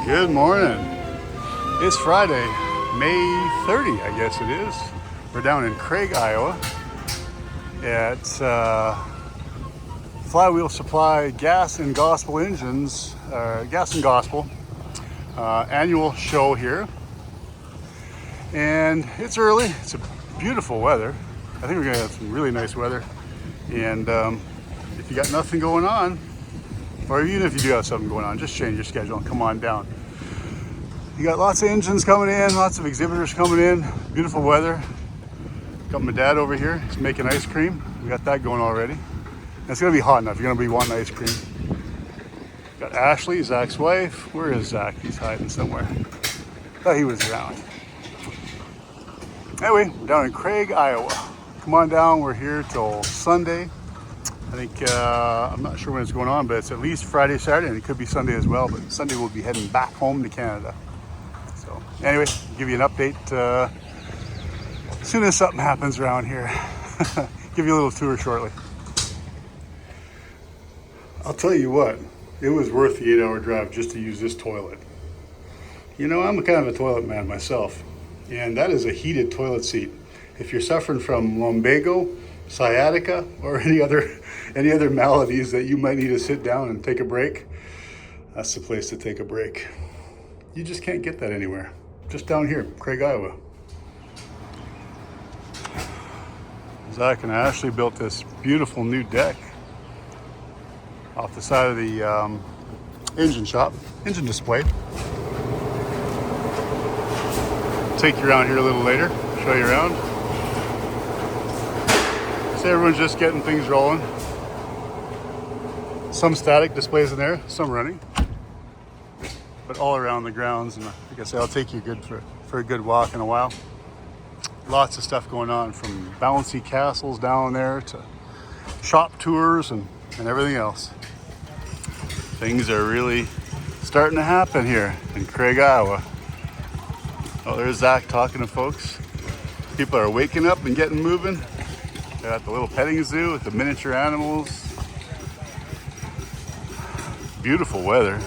Good morning. It's Friday, May 30, I guess it is. We're down in Craig, Iowa at Flywheel Supply Gas and Gospel Engines, Gas and Gospel annual show here. And it's early, it's a beautiful weather. I think we're gonna have some really nice weather. And if you got nothing going on, or even if you do have something going on, just change your schedule and come on down. You got lots of engines coming in, lots of exhibitors coming in, beautiful weather. Got my dad over here, he's making ice cream. We got that going already. And it's gonna be hot enough, you're gonna be wanting ice cream. Got Ashley, Zach's wife. Where is Zach? He's hiding somewhere. Thought he was around. Anyway, we're down in Craig, Iowa. Come on down, we're here till Sunday. I think, I'm not sure when it's going on, but it's at least Friday, Saturday, and it could be Sunday as well, but Sunday we'll be heading back home to Canada. So anyway, I'll give you an update as soon as something happens around here. Give you a little tour shortly. I'll tell you what, it was worth the 8-hour drive just to use this toilet. You know, I'm kind of a toilet man myself, and that is a heated toilet seat. If you're suffering from lumbago, sciatica, or any other maladies that you might need to sit down and take a break, that's the place to take a break. You just can't get that anywhere. Just down here, Craig, Iowa. Zach and Ashley built this beautiful new deck off the side of the engine shop, engine display. Take you around here a little later, show you around. So everyone's just getting things rolling. Some static displays in there, some running. But all around the grounds, and like I say, I'll take you for a good walk in a while. Lots of stuff going on, from bouncy castles down there to shop tours and everything else. Things are really starting to happen here in Craig, Iowa. Oh, there's Zach talking to folks. People are waking up and getting moving. They're at the little petting zoo with the miniature animals. Beautiful weather.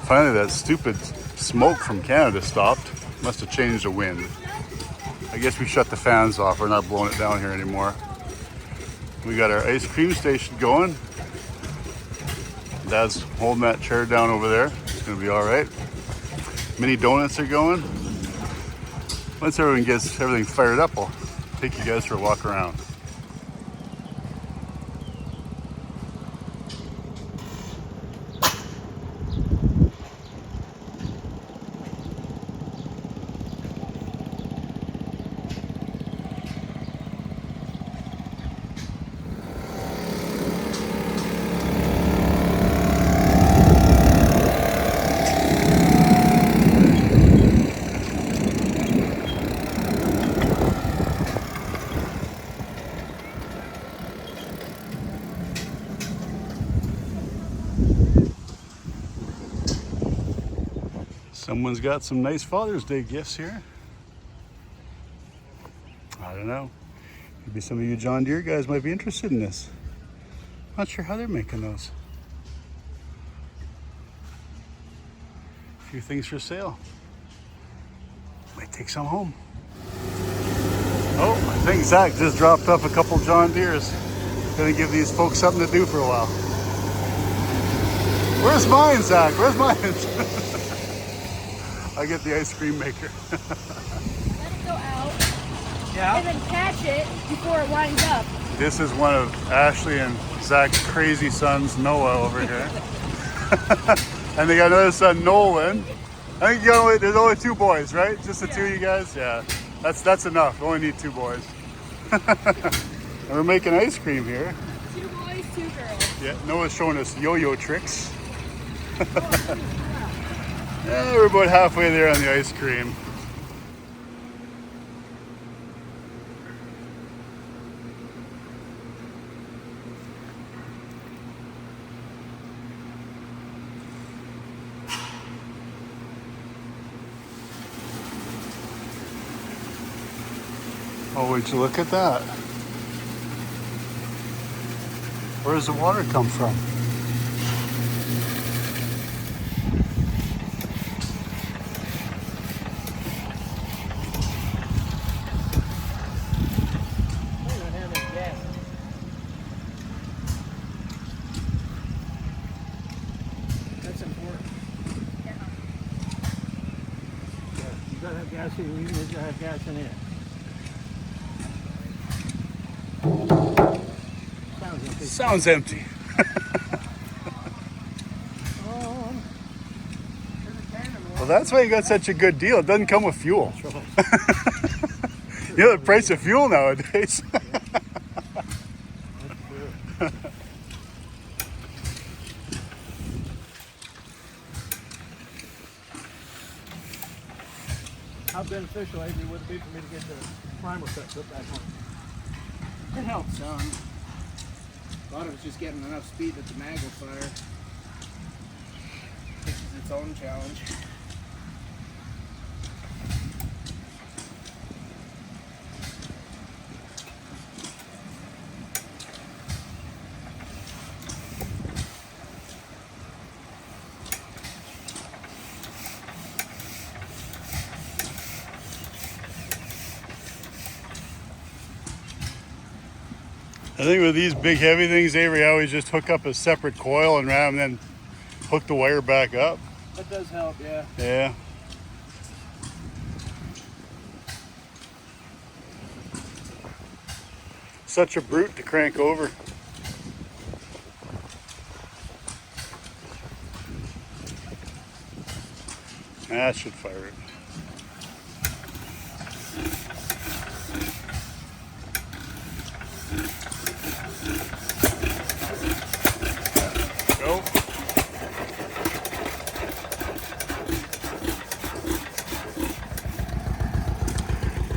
Finally, that stupid smoke from Canada stopped. Must have changed the wind. I guess we shut the fans off. We're not blowing it down here anymore. We got our ice cream station going. Dad's holding that chair down over there. It's gonna be all right. Mini donuts are going. Once everyone gets everything fired up, I'll take you guys for a walk around. Someone's got some nice Father's Day gifts here. I don't know. Maybe some of you John Deere guys might be interested in this. Not sure how they're making those. A few things for sale. Might take some home. Oh, I think Zach just dropped off a couple John Deeres. Gonna give these folks something to do for a while. Where's mine, Zach? Where's mine? I get the ice cream maker. Let it go out. Yeah. And then catch it before it winds up. This is one of Ashley and Zach's crazy sons, Noah, over here. And they got another son, Nolan. I think there's only 2 boys, right? Just the 2 of you guys? Yeah. That's enough. We only need 2 boys. And we're making ice cream here. 2 boys, 2 girls. Yeah, Noah's showing us yo-yo tricks. Yeah, we're about halfway there on the ice cream. Oh, would you look at that? Where does the water come from? You gotta have gas in you gotta have gas in it. Sounds empty. Sounds empty. Well, that's why you got such a good deal. It doesn't come with fuel. That's right. You know the price of fuel nowadays. How beneficial, Avery, would it be for me to get the primer set put back on? It helps some. A lot of it's just getting enough speed that the mag will fire. This is its own challenge. I think with these big heavy things, Avery, I always just hook up a separate coil and ram, and then hook the wire back up. That does help, yeah. Yeah. Such a brute to crank over. That should fire it. Go.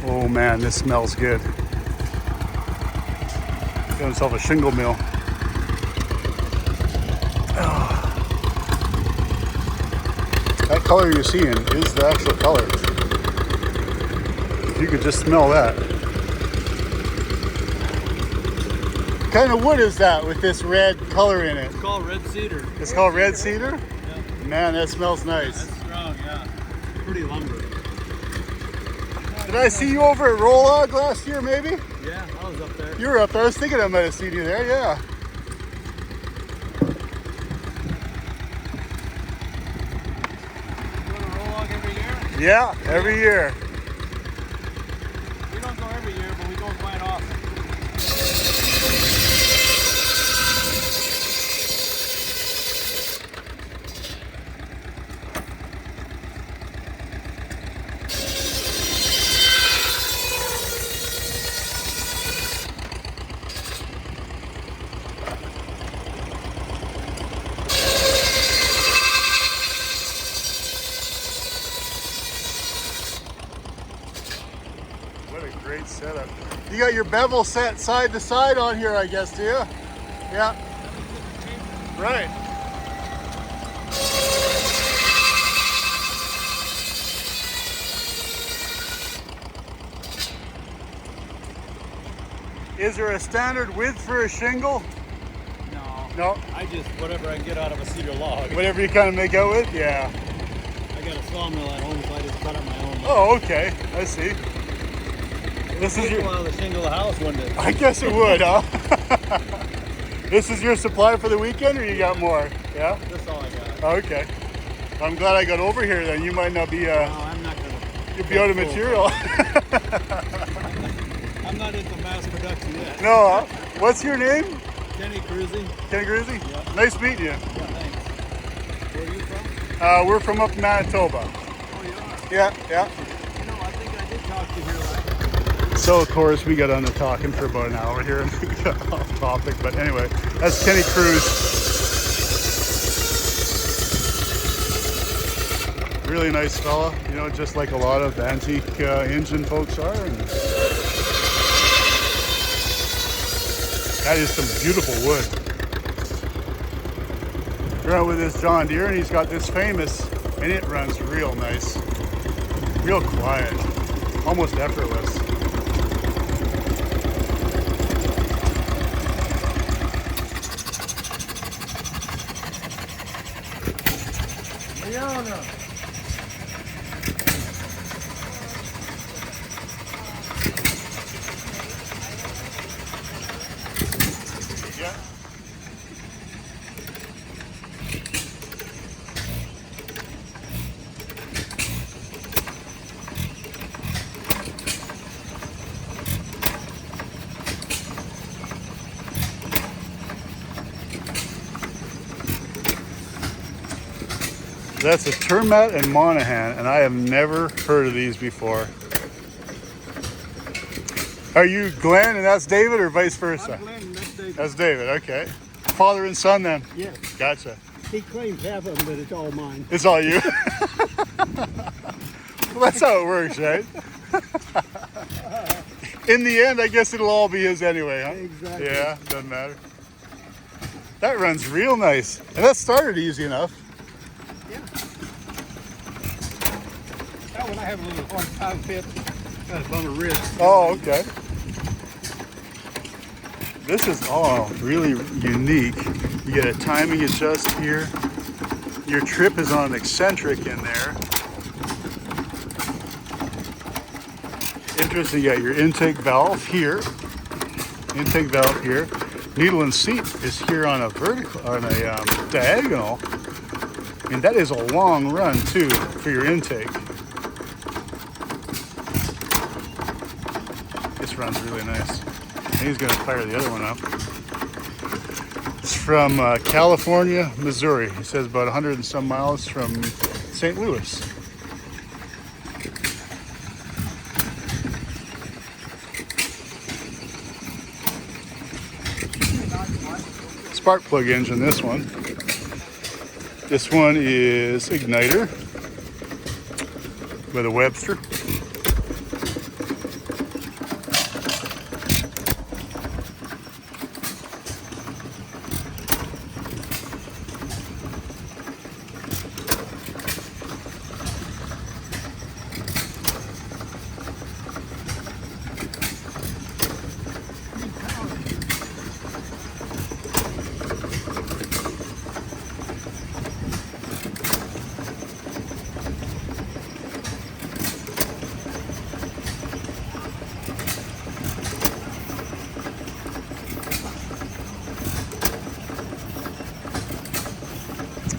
Oh man, this smells good. Got himself a shingle mill. Oh. That color you're seeing is the actual color. You could just smell that. What kind of wood is that with this red color in it? It's called red cedar. It's called red cedar? Yeah. Man, that smells nice. That's strong, yeah. Pretty lumber. Did I see you over at Rollog last year, maybe? Yeah, I was up there. You were up there. I was thinking I might have seen you there, yeah. You go to Rollog every year? Yeah, every year. We don't go every year, but we go quite often. What a great setup. You got your bevel set side to side on here, I guess, do you? Yeah. Right. Is there a standard width for a shingle? No. No. I just, whatever I can get out of a cedar log. Whatever you kind of make out with? Yeah. I got a sawmill at home, so I just cut up my own. Oh, okay. I see. This is Take a your... while to shingle the house one day. I guess it would, huh? This is your supply for the weekend, or you got more? Yeah? That's all I got. Okay. I'm glad I got over here then. You might not be, No, I'm not gonna. you'll be out of material. I'm not into mass production yet. No, huh? What's your name? Kenny Cruising. Kenny Gruzy? Yeah. Nice meeting you. Yeah, thanks. Where are you from? We're from up in Manitoba. Oh, you are. Yeah, yeah. You know, I think I did talk to you here last. So, of course, we got on to talking for about an hour here and we got off topic. But anyway, that's Kenny Cruz. Really nice fella, you know, just like a lot of antique engine folks are. And that is some beautiful wood. We're out with this John Deere and he's got this famous, and it runs real nice. Real quiet, almost effortless. Rihanna. Yeah. That's a Termat and Monahan, and I have never heard of these before. Are you Glenn and that's David, or vice versa? I'm Glenn and that's David. That's David, okay. Father and son then? Yes. Gotcha. He claims half of them, but it's all mine. It's all you. Well, that's how it works, right? In the end, I guess it'll all be his anyway, huh? Exactly. Yeah, doesn't matter. That runs real nice. And that started easy enough. Yeah. That one I have a little hard time fit. Got a bum of wrist. Oh, okay. This is all really unique. You get a timing adjust here. Your trip is on an eccentric in there. Interesting, you got your intake valve here. Intake valve here. Needle and seat is here on a vertical, on a diagonal. And that is a long run too for your intake. This runs really nice. And he's gonna fire the other one up. It's from California, Missouri. He says about 100 and some miles from St. Louis. Spark plug engine, this one. This one is igniter with a Webster.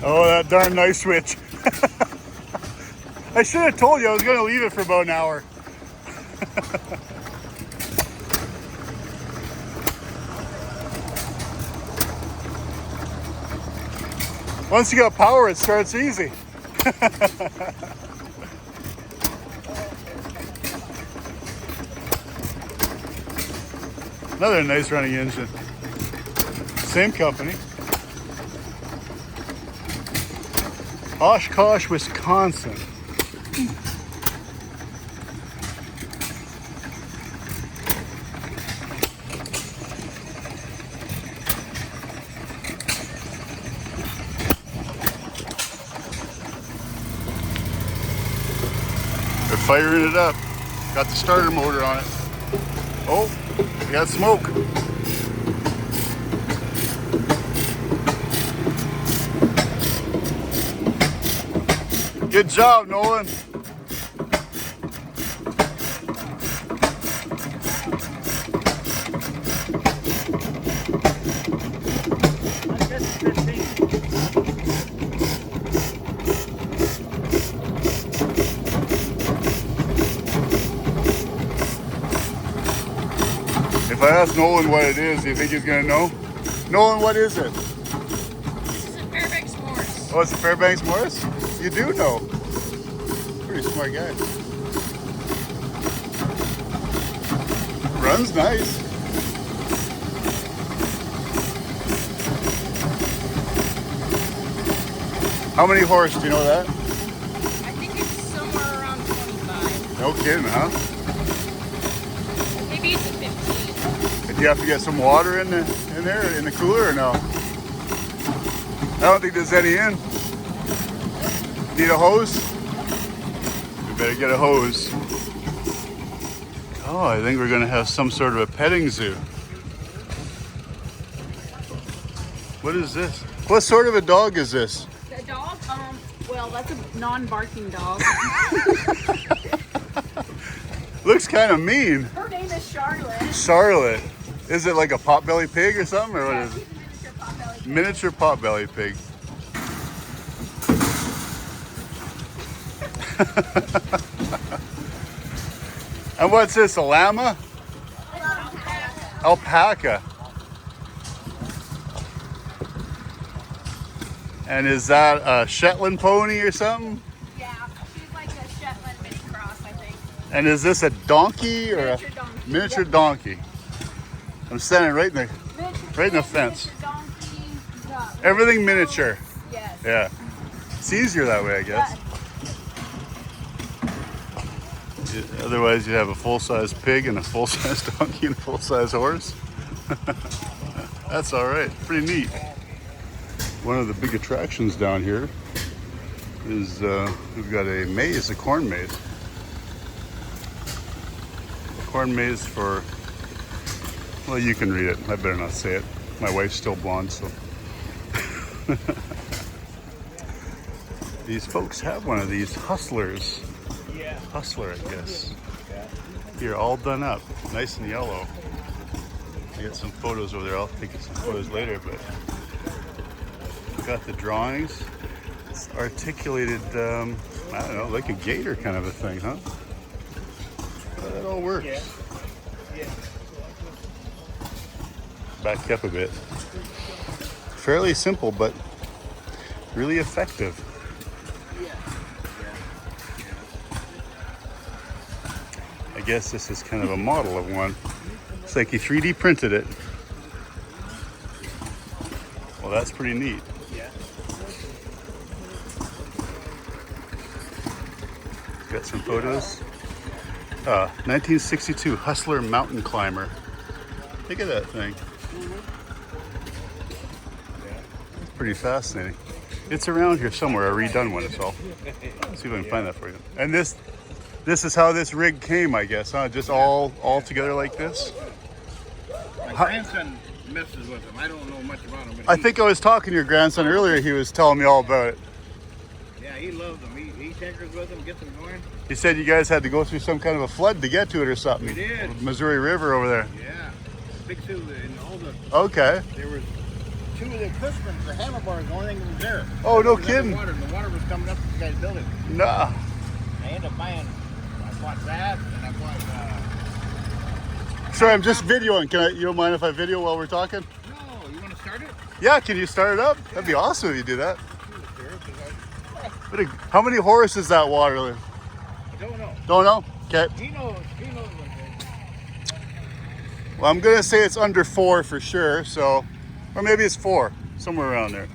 Oh, that darn nice switch. I should have told you I was going to leave it for about an hour. Once you got power, it starts easy. Another nice running engine. Same company. Oshkosh, Wisconsin. They're firing it up. Got the starter motor on it. Oh, we got smoke. Good job, Nolan. I guess 15. If I ask Nolan what it is, do you think he's gonna know? Nolan, what is it? This is a Fairbanks Morse. Oh, it's a Fairbanks Morse? You do know. Pretty smart guy. Runs nice. How many horse, do you know that? I think it's somewhere around 25. No kidding, huh? Maybe it's a 15. Do you have to get some water in there in the cooler or no? I don't think there's any in. Need a hose? We better get a hose. Oh, I think we're gonna have some sort of a petting zoo. What is this? What sort of a dog is this? The dog, well, that's a non-barking dog. Looks kind of mean. Her name is Charlotte. Charlotte. Is it like a potbelly pig or something, or what Yeah, is it? she's a miniature potbelly pig. Miniature potbelly pig. And what's this, a llama? Alpaca. And is that a Shetland pony or something? Yeah, she's like a Shetland mini cross, I think. And is this a donkey or Miniature a donkey. miniature Yep. donkey? I'm standing right in the Miniature right in the pig, fence. miniature donkey, Everything miniature. Yes. Yeah. It's easier that way, I guess. Otherwise, you have a full-size pig and a full-size donkey and a full-size horse. That's all right. Pretty neat. One of the big attractions down here is we've got a maze, a corn maze. A corn maze for, well, you can read it. I better not say it. My wife's still blonde, so. These folks have one of these hustlers. Yeah. Hustler, I guess. Here, all done up, nice and yellow. I got some photos over there. I'll take some photos later, but got the drawings. It's articulated, I don't know, like a gator kind of a thing, huh? But it all works. Yeah. Back up a bit. Fairly simple, but really effective. I guess this is kind of a model of one. It's like he 3D printed it. Well, that's pretty neat. Yeah. Got some photos. 1962 Hustler Mountain Climber. Look at that thing. It's pretty fascinating. It's around here somewhere, a redone one, it's all. Let's see if I can find that for you. And this is how this rig came, I guess, huh? Just all together like this? My grandson messes with them. I don't know much about them. But I think I was talking to your grandson earlier. He was telling me all about it. Yeah, he loves them. He tinkers with them, gets them going. He said you guys had to go through some kind of a flood to get to it or something. We did. Missouri River over there. Yeah. Big two and all the. Okay. There was two of the Cushmans, the handlebars, the only thing that was there. Oh, no It was kidding. underwater, and the water was coming up to the guy's building. Nah. I ended up buying. I bought that, and I bought. Sorry, I'm just videoing. You don't mind if I video while we're talking? No, you want to start it? Yeah, can you start it up? That'd be awesome if you do that. How many horses is that water? I don't know. Don't know? Okay. He knows one thing. Well, I'm gonna say it's under 4 for sure, so, or maybe it's 4, somewhere around there.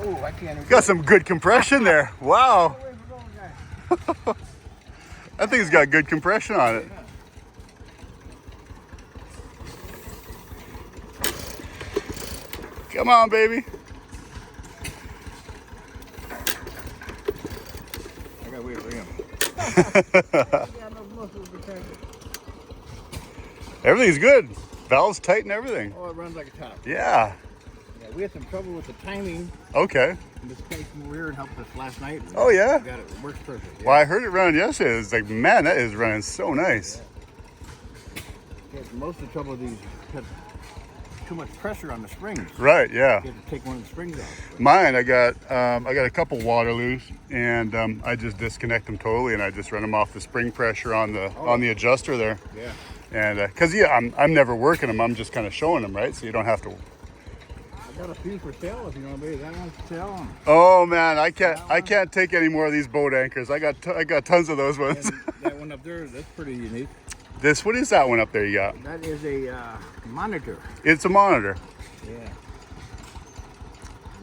Oh, I can't. Got some good compression there. Wow. That thing's got good compression on it. Come on, baby. I gotta wait for him. Everything's good. Valves tight and everything. Oh, it runs like a top. Yeah. Yeah, we had some trouble with the timing. Okay. And this came from Weir and helped us last night. Oh, yeah? Got it. It works perfect. Well, I heard it running yesterday. It's like, man, that is running so nice. Yeah, most of the trouble with these had too much pressure on the springs. Right, yeah. You have to take one of the springs off. Mine, I got a couple Waterloos, and I just disconnect them totally, and I just run them off the spring pressure on the adjuster there. Yeah. And cause I'm never working them. I'm just kind of showing them, right? So you don't have to. I got a few for sale if you want to that one's for sale. Oh man, I can't take any more of these boat anchors. I got tons of those ones. And that one up there, that's pretty unique. What is that one up there you got? That is a monitor. It's a monitor. Yeah.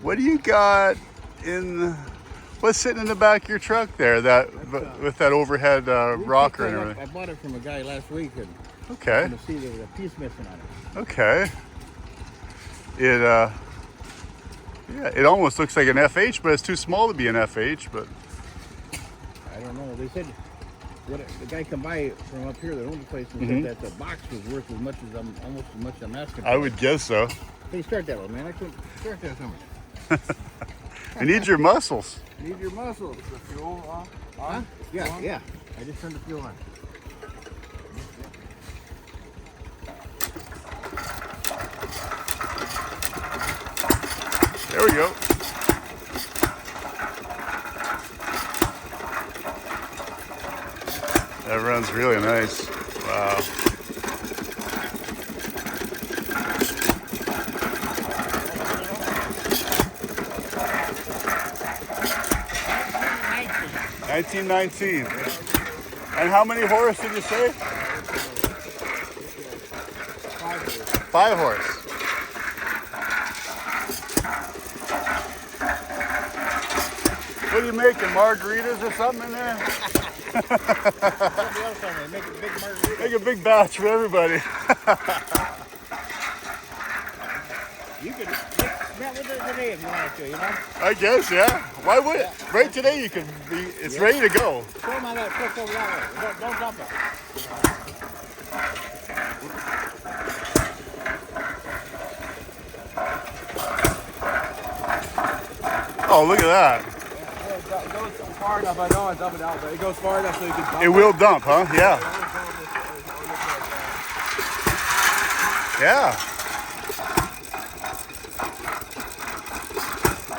What do you got what's sitting in the back of your truck there? With that overhead rocker and everything. I bought it from a guy last week and Okay. to see there was a piece missing on it. Okay. It almost looks like an FH, but it's too small to be an FH. But I don't know. They said the guy come by from up here that owned the place and said that the box was worth as much as almost as much as I'm asking for. I would guess so. Hey, start that one, man. I couldn't start that somewhere. You need your muscles. Need your muscles. The fuel on? Huh? Yeah. I just turned the fuel on. There we go. That runs really nice. Wow. 1919. And how many horse did you say? 5 horse. What are you making? Margaritas or something in there? Make a big margarita. Make a big batch for everybody. You could mix that with it today if you wanted to, you know? I guess, yeah. Why would it? Right today you could be, it's ready to go. Show them how that cooks over that way. Don't dump it. Oh, look at that. It goes far enough. I don't want to dump it out, but it goes far enough so you can dump It will dump, huh? Yeah. Yeah.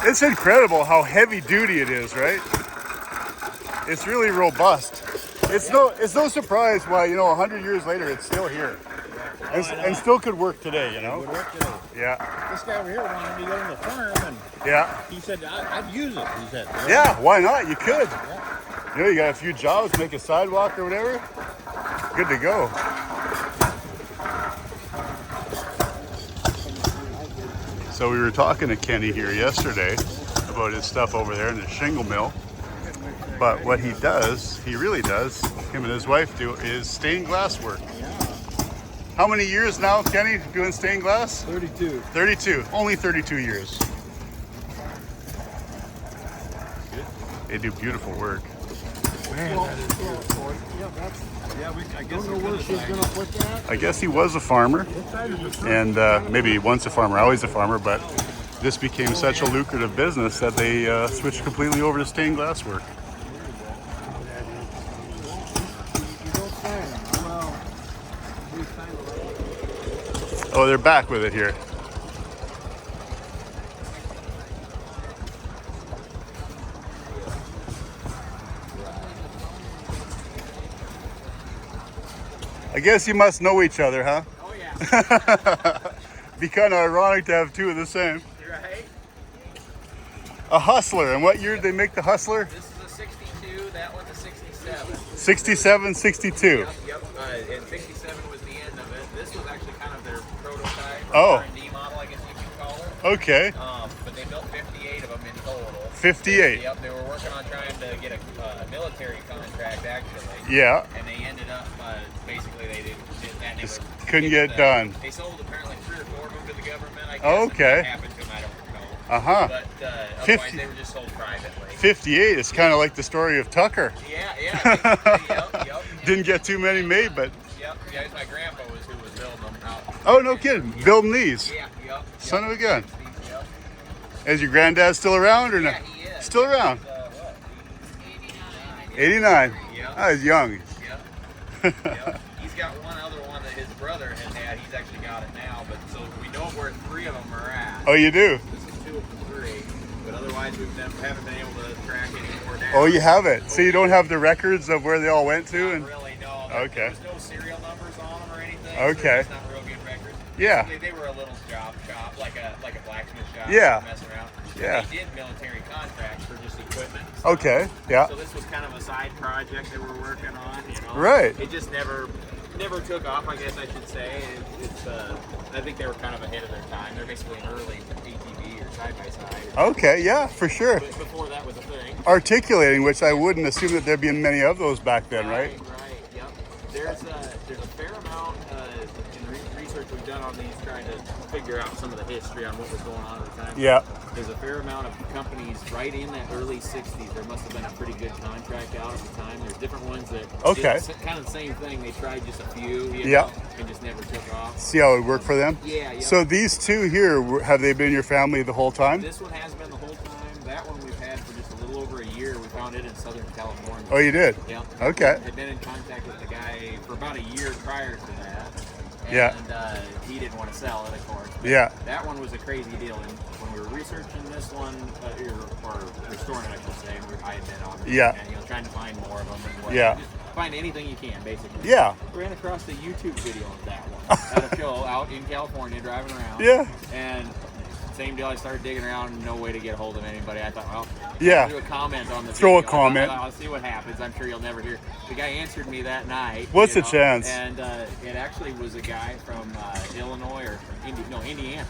It's incredible how heavy duty it is, right? It's really robust. It's no surprise why, 100 years later it's still here. And still could work today, It would work today. Yeah. This guy over here wanted to go in the farm, and Yeah. he said, I'd use it, he said. Yeah, why not? You could. Yeah. You got a few jobs, make a sidewalk or whatever. Good to go. So we were talking to Kenny here yesterday about his stuff over there in the shingle mill. But what he does, he really does, him and his wife do, is stained glass work. How many years now, Kenny, doing stained glass? 32. 32. Only 32 years. They do beautiful work. Man, that is beautiful. Yeah, I guess don't know where she's going to put that. I guess he was a farmer, and maybe once a farmer, always a farmer, but this became such a lucrative business that they switched completely over to stained glass work. Oh, they're back with it here. I guess you must know each other, huh? Oh yeah. Be kind of ironic to have two of the same. Right. A Hustler, and what year did they make the Hustler? This is a 62. That one's a 67. 67, 62. Yep. And 67 was the end of it. This was actually kind of their prototype. Oh. R&D model, I guess you could call it. Okay, But they built 58 of them in total. 58. Yep. They were working on trying to get a military contract actually. Yeah, And they ended up basically they didn't that Just never couldn't didn't, get done. They sold apparently 3 or 4 of them to the government. I guess. Oh, okay. And what happened to them, I don't know. uh-huh. But otherwise 50. they were just sold privately. 58 is kind of like the story of Tucker. Yeah. Basically, yep. Didn't get too many made, but Yep. Yeah, my grandpa was who was building them out. oh, no kidding, building these. Yeah. Yep. Son of a gun. Yep. Is your granddad still around or Yeah, not? he is. Still around. What? 89. Yeah. I was young. Yep. Yep. He's got one other one that his brother has had. He's actually got it now, but so we know where 3 of them are at. Oh, you do? This is 2 of the 3, but otherwise haven't been able to track any more down. Oh, you have it. So you don't have the records of where they all went to? Not And really, no. Okay. There was no serial numbers on them or anything. Okay. So it's not real good records. Yeah. They were a little job shop, like a blacksmith shop. Yeah. Messing around. Yeah. They did military contracts for just equipment. and stuff. Okay, yeah. So this was kind of a side project they were working on, Right. It just never took off, I guess I should say. I think they were kind of ahead of their time. They're basically an early ATV or side by side. Okay, yeah, for sure. But before that was a thing. Articulating, which I wouldn't assume that there'd be many of those back then, right? Right. Yep. There's a fair amount in the research we've done on these, trying to figure out some of the history on what was going on at the time. Yeah. There's a fair amount of companies right in that early 60s. There must have been a pretty good contract out at the time. There's different ones that Okay. did kind of the same thing. They tried just a few, Yeah. know, and just never took off. See how it would work for them? Yeah. So these two here, have they been your family the whole time? This one has been the whole time. That one we've had for just a little over a year. We found it in Southern California. Oh, you did? Yeah. Okay. Had been in contact with the guy for about a year prior to that. And, Yeah. he didn't want to sell it, of course. But Yeah. That one was a crazy deal. And when we were researching this one, or restoring it, I should say, I had been on it. Yeah. And, trying to find more of them and whatnot. Yeah. Just find anything you can, basically. Yeah. Ran across the YouTube video of that one at a show out in California, driving around. Yeah. And same deal. I started digging around, no way to get a hold of anybody. I thought, well, Yeah. do a comment on the Throw a video. comment. I'll see what happens. I'm sure you'll never hear. The guy answered me that night. What's you the know, chance? And it actually was a guy from Illinois or Indiana.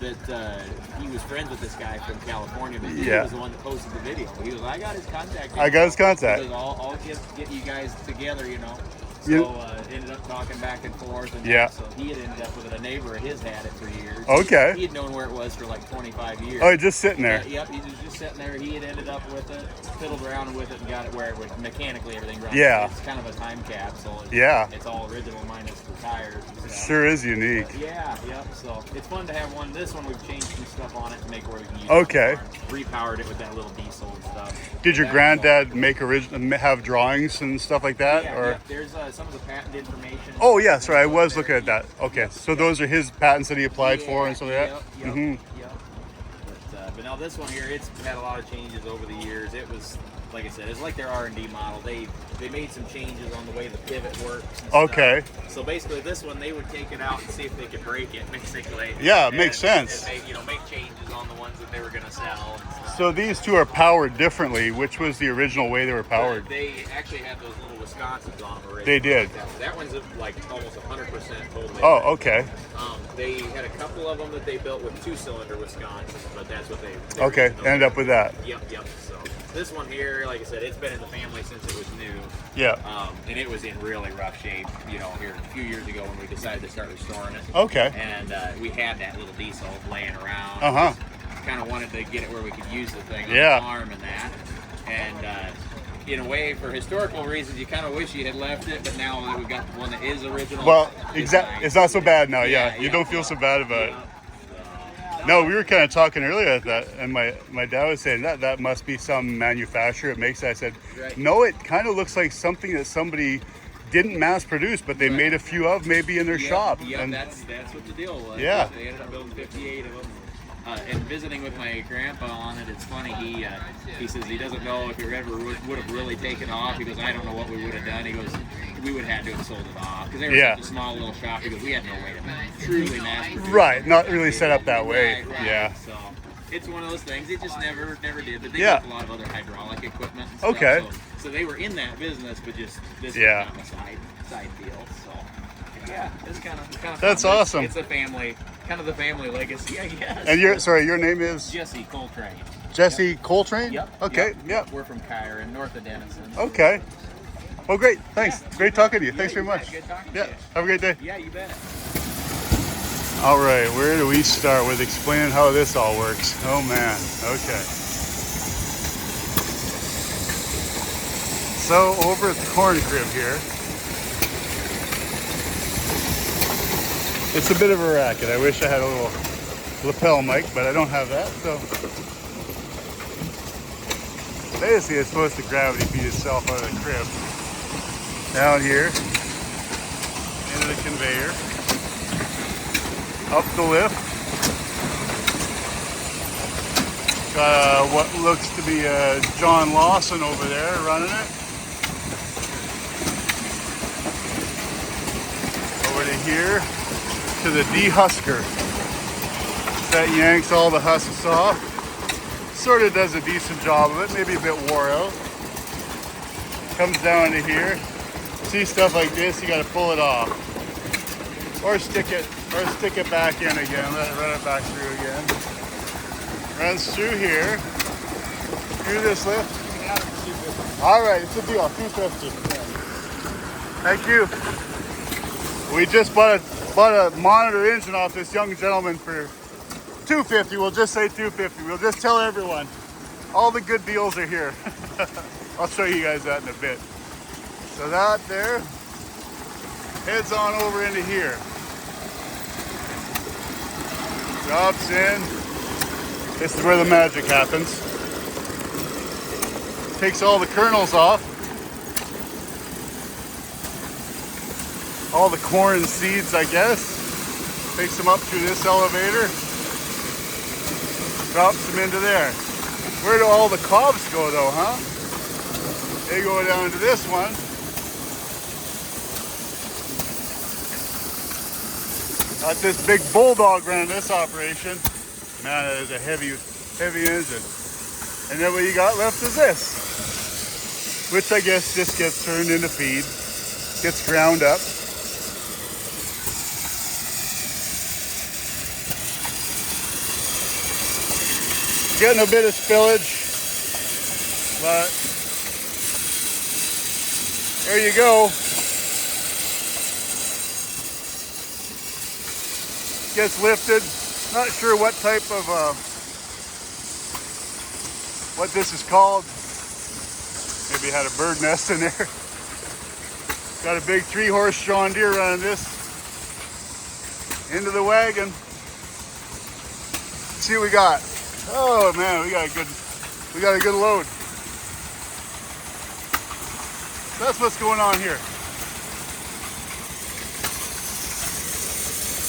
That he was friends with this guy from California, but he Yeah. was the one that posted the video. He was, I got his contact. I got his contact. He goes, I'll get you guys together, you know. You- So ended up talking back and forth, and Yeah. so he had ended up with it. A neighbor of his had it for years. Okay. He had known where it was for like 25 years. Oh, just sitting there. Yep, he was just sitting there. He had ended up with it, fiddled around with it, and got it where it would mechanically everything runs. Yeah. It's kind of a time capsule. It's, Yeah. It's all original minus the tires and stuff. Sure is unique. Yeah, yep. So it's fun to have one. This one we've changed some stuff on it to make it where we can use Okay. it on the farm. Repowered it with that little diesel and stuff. Did your That- granddad make have drawings and stuff like that? Yeah, or yeah, there's some of the patent information. Oh yeah, sorry, I was looking at that. Okay, so those are his patents that he applied for and stuff like that. Yep, Mhm. yep. But now this one here, it's had a lot of changes over the years. It was, like I said, it's like their R&D model. They made some changes on the way the pivot works. And Okay. stuff. So basically, this one they would take it out and see if they could break it, basically. Yeah, it makes sense. And make changes on the ones that they were going to sell. And stuff. So these two are powered differently. Which was the original way they were powered? They actually had those little Wisconsins on them already. They did. That one's like almost 100% totally. Oh, okay. They had a couple of them that they built with 2-cylinder Wisconsin, but that's what they Okay, ended up with that. Yep. So this one here, like I said, it's been in the family since it was new. Yeah. And it was in really rough shape, you know, here a few years ago when we decided to start restoring it. Okay. And we had that little diesel laying around. Uh-huh. Kind of wanted to get it where we could use the thing on Yeah. the farm and that. And in a way, for historical reasons, you kind of wish you had left it, but now that we've got the one that is original. Well, it's nice. it's not so bad now. Yeah, Yeah, you don't feel so bad about it. Yeah. No, we were kind of talking earlier at that, and my dad was saying that must be some manufacturer that makes that. I said, Right. no, it kind of looks like something that somebody didn't mass produce, but they Right. made a few of maybe in their shop. Yeah, And that's what the deal was. Yeah. They ended up building 58 of them. And visiting with my grandpa on it, it's funny. He says he doesn't know if it ever would have really taken off. He goes, I don't know what we would have done. He goes, we would have had to have sold it off because they were Yeah. such a small little shop. He goes, we had no way to truly mass produce. right, not really set up that way. Right. Yeah. So it's one of those things. It just never did. But they Yeah. built a lot of other hydraulic equipment. And stuff, Okay. So they were in that business, but just this Yeah. was kind of a side deal. So yeah, it's kind of. That's fun. awesome. It's a family, kind of the family legacy, I guess. And your name is Jesse Coltrane. Jesse Coltrane? Yep. Okay, Yep. yep. We're from Kyron, north of Denison. Okay. Well, great. Thanks. Yeah. Great talking to you. Yeah, Thanks very you bet. much. Good talking to Yeah. you. Have a great day. Yeah, you bet. All right, where do we start with explaining how this all works? Oh man, okay. So over at the corn crib here, it's a bit of a racket. I wish I had a little lapel mic, but I don't have that, so. Basically, it's supposed to gravity feed itself out of the crib. Down here, into the conveyor. Up the lift. Got what looks to be John Lawson over there running it. Over to here to the dehusker. That yanks all the husks off. Sort of does a decent job of it, maybe a bit wore out. Comes down to here. See stuff like this, you gotta pull it off. Or stick it back in again, let it run it back through again. Runs through here, through this lift. All right, it's a deal, 250. Thank you. We just bought a monitor engine off this young gentleman for $250. We'll just say $250. We'll just tell everyone. All the good deals are here. I'll show you guys that in a bit. So that there heads on over into here. Drops in. This is where the magic happens. Takes all the kernels off. All the corn seeds, I guess. Takes them up through this elevator. Drops them into there. Where do all the cobs go though, huh? They go down to this one. Got this big bulldog running this operation. Man, that is a heavy engine. And then what you got left is this, which I guess just gets turned into feed, gets ground up. Getting a bit of spillage, but there you go. Gets lifted. Not sure what type of what this is called. Maybe had a bird nest in there. Got a big 3-horse John Deere running this into the wagon. Let's see what we got. Oh man, we got a good load. That's what's going on here.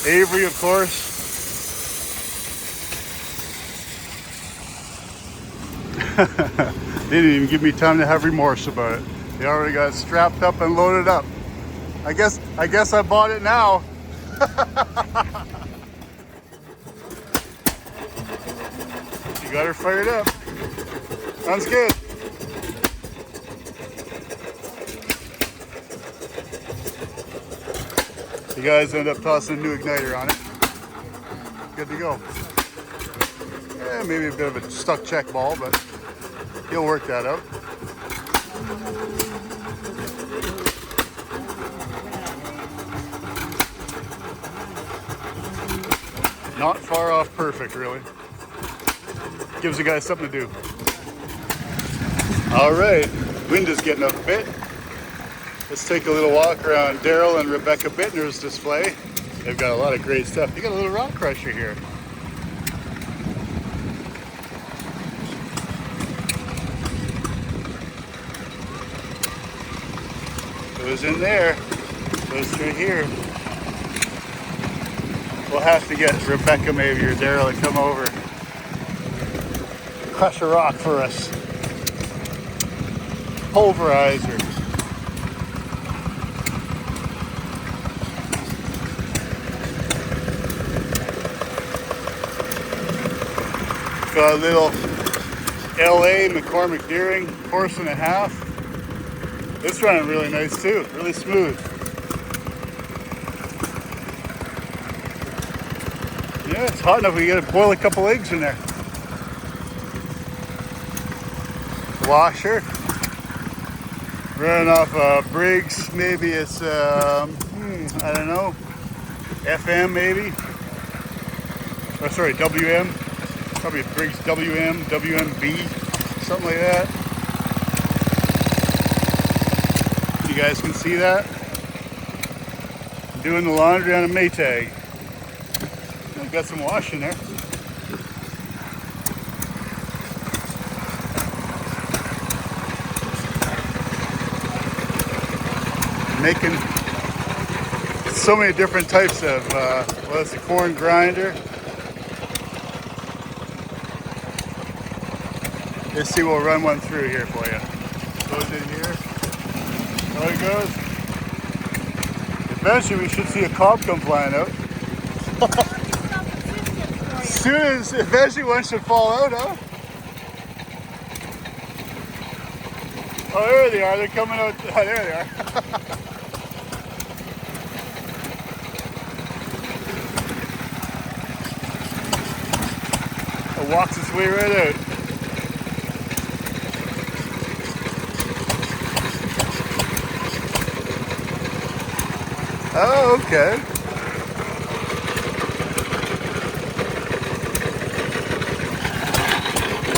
Avery, of course. They didn't even give me time to have remorse about it. They already got strapped up and loaded up. I guess I bought it now. You got her fired up. Sounds good. You guys end up tossing a new igniter on it. Good to go. Yeah, maybe a bit of a stuck check ball, but he'll work that out. Not far off perfect, really. Gives the guy something to do. All right, wind is getting up a bit. Let's take a little walk around Daryl and Rebecca Bittner's display. They've got a lot of great stuff. They got a little rock crusher here. Goes in there, goes through here. We'll have to get Rebecca maybe or Daryl to come over. Crush a rock for us. Pulverizer. Got a little LA McCormick Deering, horse and a half. It's running really nice too, really smooth. Yeah, it's hot enough we gotta boil a couple eggs in there. Washer. Running off Briggs, maybe it's, I don't know, FM maybe. Oh, sorry, WM. Probably Briggs WM, WMB, something like that. You guys can see that. I'm doing the laundry on a Maytag. I've got some wash in there. Making so many different types of, well, it's a corn grinder. Let's see, we'll run one through here for you. Goes in here. There it goes. Eventually we should see a cob come flying out. Soon as, eventually one should fall out, huh? Oh, there they are. They're coming out. Oh, there they are. It walks its way right out. Oh, okay.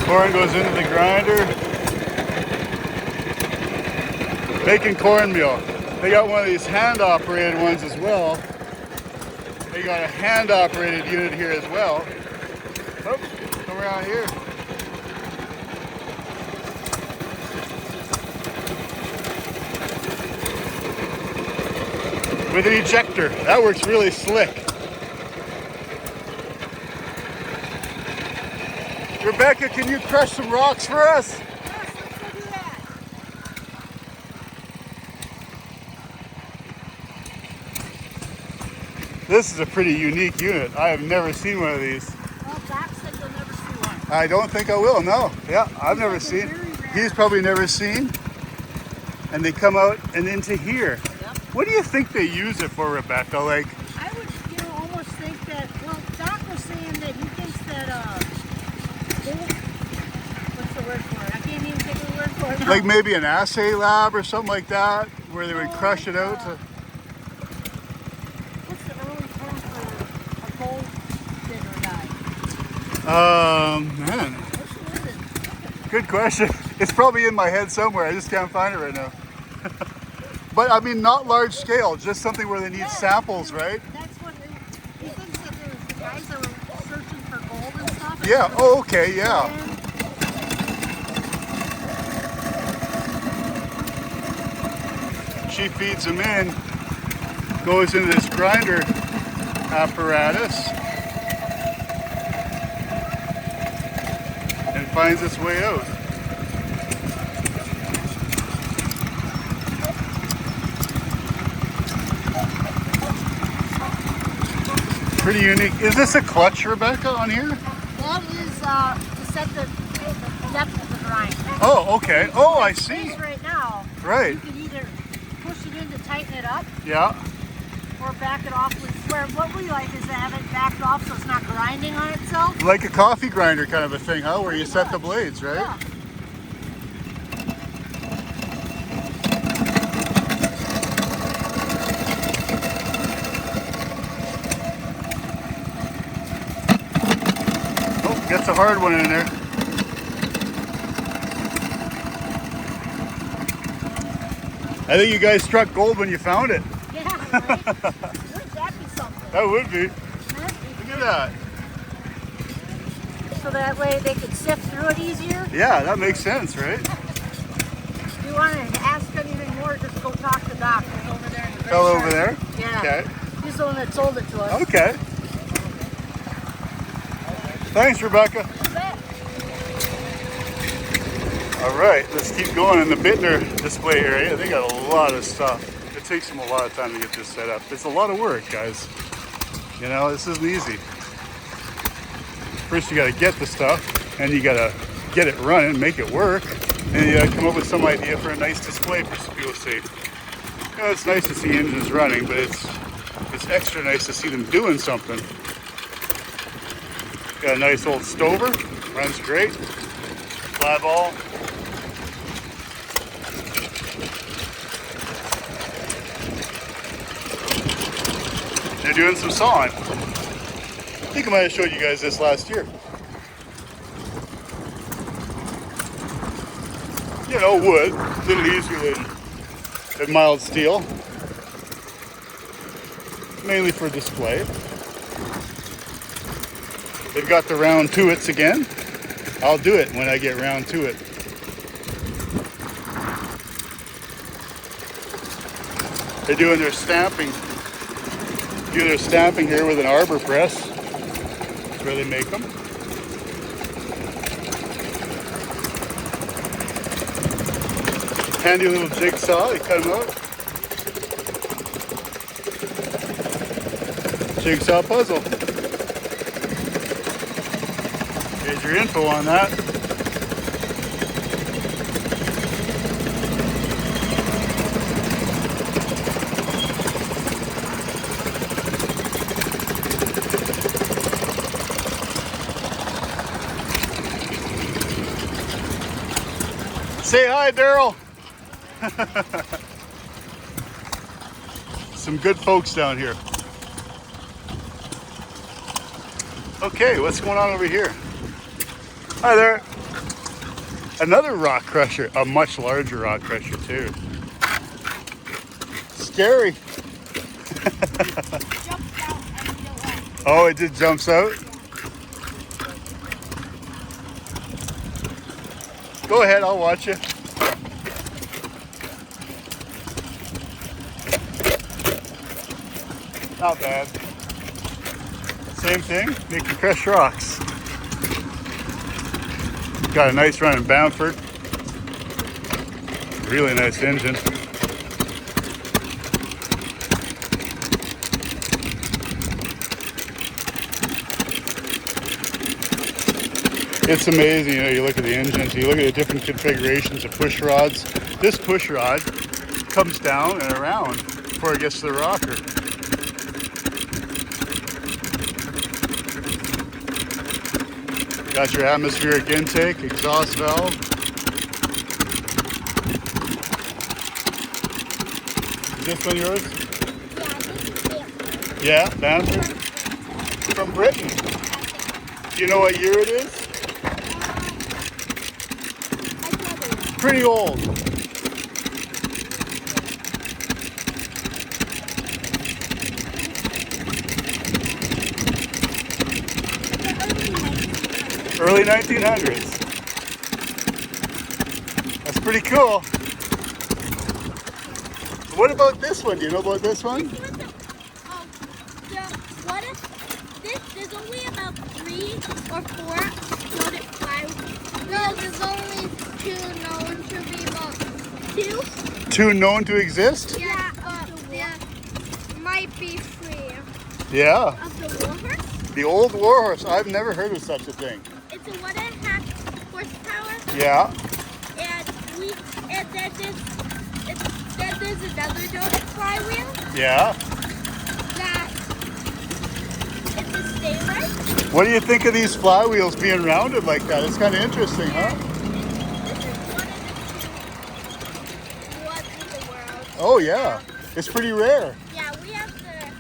Corn goes into the grinder. Making cornmeal. They got one of these hand-operated ones as well. They got a hand-operated unit here as well. Oh, come around here. With an ejector. That works really slick. Rebecca, can you crush some rocks for us? Yes, let's go do that. This is a pretty unique unit. I have never seen one of these. Well, that's the I don't think I will. No. Yeah, I've never seen. He's probably never seen. And they come out and into here. Yep. What do you think they use it for, Rebecca? Like, I would, almost think that. Well, Doc was saying that he thinks that what's the word for it? I can't even think of the word for it now. like maybe an assay lab or something like that, where they would crush it out. To, What's the early term for a gold digger guy? man, Which one is it? good question. It's probably in my head somewhere. I just can't find it right now. But I mean, not large scale, just something where they need samples, right? That's what he thinks that there's the guys that were searching for gold and stuff. Yeah. Oh, okay. Yeah. She feeds them in, goes into this grinder apparatus, and finds its way out. Pretty unique. Is this a clutch, Rebecca, on here? That is to set the depth of the grind. Oh, okay. Oh, I This see. right now, Right. you can either push it in to tighten it up Yeah. or back it off with where what we like is to have it backed off so it's not grinding on itself. Like a coffee grinder kind of a thing, huh? Where you Pretty set the much. blades, right? Yeah. Oh, gets a hard one in there. I think you guys struck gold when you found it. Yeah, right? Wouldn't that be something? That would be. Huh? Look at that. So that way they could sift through it easier. Yeah, that makes sense, right? If you want to ask anything more, just go talk to Doc. He's over there in the Fell graveyard. over there? Yeah. Okay. He's the one that sold it to us. Okay. Thanks, Rebecca. You bet. All right, let's keep going in the Bittner display area. They got a lot of stuff. It takes them a lot of time to get this set up. It's a lot of work, guys. You know, this isn't easy. First, you got to get the stuff, and you got to get it running, make it work, and you got to come up with some idea for a nice display for some people to see. You know, it's nice to see engines running, but it's extra nice to see them doing something. Got a nice old Stover, runs great. Fly ball. They're doing some sawing. I think I might have showed you guys this last year. You know, wood, a little easier than mild steel. Mainly for display. They've got the round tuits again. I'll do it when I get round to it. They're doing their stamping. Do their stamping here with an arbor press. That's where they make them. Handy little jigsaw, you cut them out. Jigsaw puzzle. Here's your info on that. Say hi, Daryl. Some good folks down here. Okay, what's going on over here? Hi there. Another rock crusher, a much larger rock crusher too. Scary. Oh, it just jumps out? Go ahead, I'll watch you. Not bad. Same thing, make you crush rocks. Got a nice run in Bamford. Really nice engine. It's amazing, you know, you look at the engines, you look at the different configurations of push rods. This push rod comes down and around before it gets to the rocker. Got your atmospheric intake, exhaust valve. Is this one yours? Yeah, this is it. Yeah, Banter? From Britain. Do you know what year it is? Pretty old. Early 1900s. That's pretty cool. What about this one? Do you know about this one? What if there's only about 3 or 4 loaded flywheels? No, there's only 2 known to be about 2. Two known to exist? Yeah, there might be 3 Yeah. of the Warhorse. The old Warhorse. I've never heard of such a thing. It's a 1.5 horsepower, Yeah. and then there's another loaded flywheel Yeah. that it's a stay right. What do you think of these flywheels being rounded like that? It's kind of interesting, huh? This is one in the world. Oh yeah. It's pretty rare. Yeah, we have the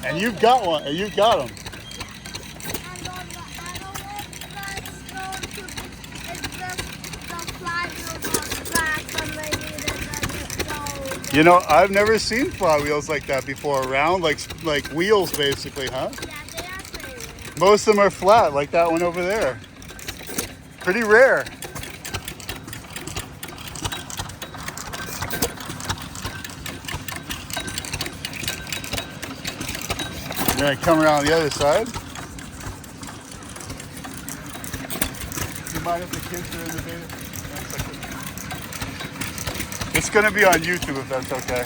2. And you've got one. And you've got them. I don't know if that's known to be. It's just the flywheels on track, and maybe there's a You know, I've never seen flywheels like that before. Round, like wheels, basically, huh? Yeah, they are pretty rare. Most of them are flat, like that one over there. Pretty rare. I'm gonna come around the other side. Do you mind if the kids are in the video? It's gonna be on YouTube if that's okay.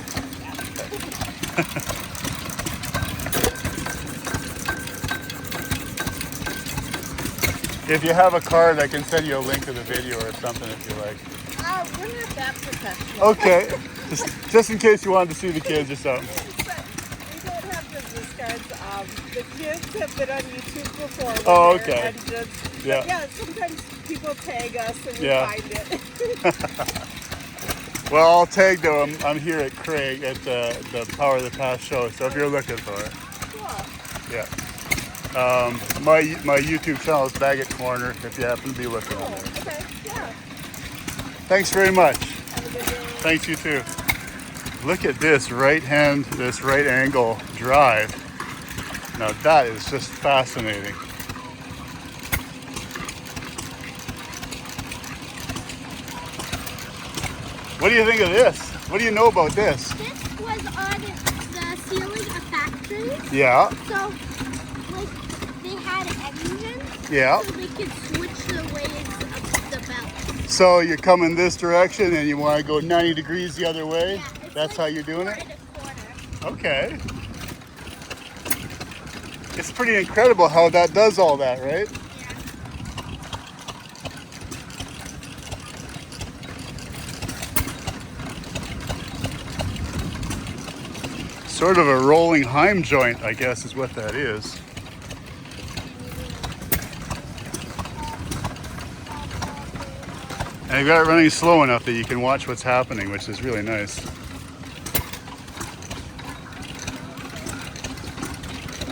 If you have a card, I can send you a link to the video or something if you like. We're not that professional. Okay, just in case you wanted to see the kids or something. We don't have business cards. The kids have been on YouTube before. Oh, We're okay. there and just, Yeah. yeah, sometimes people tag us and we Yeah. find it. Well, I'll tag them. I'm here at Craig at the Power of the Past show, so if you're looking for it, Cool. yeah. My YouTube channel is Baggett Corner if you happen to be looking on there. Okay, yeah. Thanks very much. Have a good day. Thanks, you too. Look at this right angle drive. Now that is just fascinating. What do you think of this? What do you know about this? This was on the ceiling of factories. Yeah, So, like, they had engines, yeah. so they could switch the ways of the belt. So you're coming this direction and you want to go 90 degrees the other way? Yeah, it's That's like how you're doing 4 it? and a quarter. Okay. It's pretty incredible how that does all that, right? Yeah. Sort of a rolling Heim joint, I guess, is what that is. And you've got it running slow enough that you can watch what's happening, which is really nice.